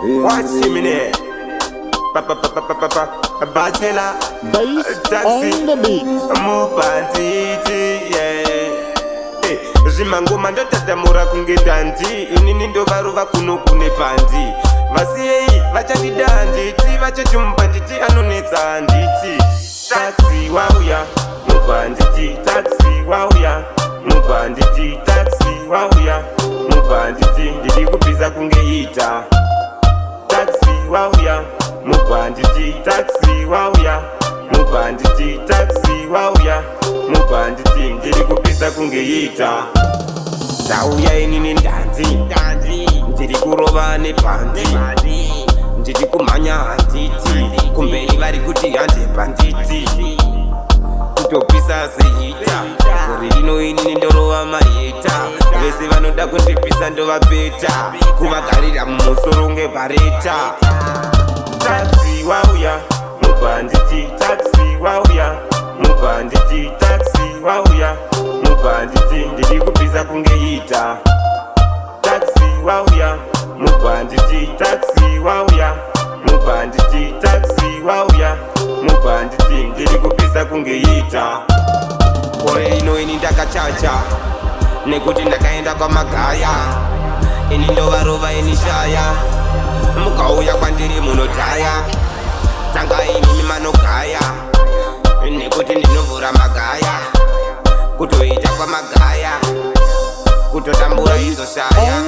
Watch him in there. Bachelor, Taxy, Mubhanditi, yeah. Zvimangoma ndotatamura kunge dandi, inini ndovaruva kuno kune pandi. Masiyei vachadida handiti, vachati Mubhanditi anonetsa handiti. Taxi wauya, Mubhanditi, Taxi wauya, Mubhanditi, Taxi wauya, Mubhanditi, ndiri kupisa kunge ita. Taxi wauya, Mubhanditi, Taxi wauya, Mubhanditi, Taxi wauya, Mubhanditi, ndiri kupisa kunge ita. Ndauya inini ndanzi, ndiri kurova nebhandi, ndiri kumhanya handiti, kumberi vari kuti hande bhanditi, kutopisa seita, gore rino inini ndorova maheta, vese vanoda kundipisa ndovapeta, kuvagarira mumusoro ngebhareta. Taxi wauya, Mubhanditi, Taxi wauya, Mubhanditi, Taxi wauya, Mubhanditi, ndiri kupisa kunge ita. Taxi wauya, Mubhanditi, Taxi wauya, Mubhanditi, Taxi wauya, Mubhanditi, ndiri kupisa kunge ita. Gore rino ini ndakachacha, nekuti ndakaenda kwamagaya, ini ndovarova inishaya, mukauya kwandiri munodhaya, tanga inini manogaya, nekuti ndinovhura magaya, kutoita kwamagaya, kutotambura izoshaya.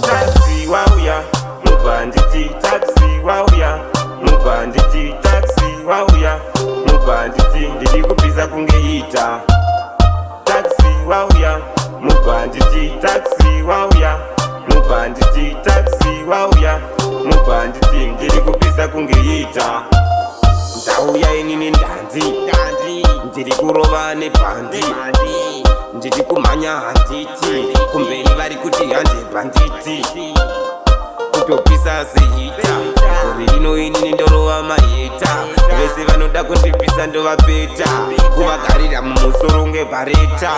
Taxi wauya, Mubhanditi, Taxi wauya, Mubhanditi, Taxi wauya, Mubhanditi, ndiri kupisa kunge ita. Taxi wauya, Mubhanditi, Taxi wauya, Mubhanditi, Taxi wauya, Mubhanditi, ndiri kupisa kunge ita. Ndauya inini ndanzi, ndiri kurova nebhandi, ndiri kumhanya handiti, kumberi vari kuti hande bhanditi, kutopisa seita, gore rino inini ndorova maheta, vese vanoda kundipisa ndovapeta, kuvagarira mumusoro ngebhareta.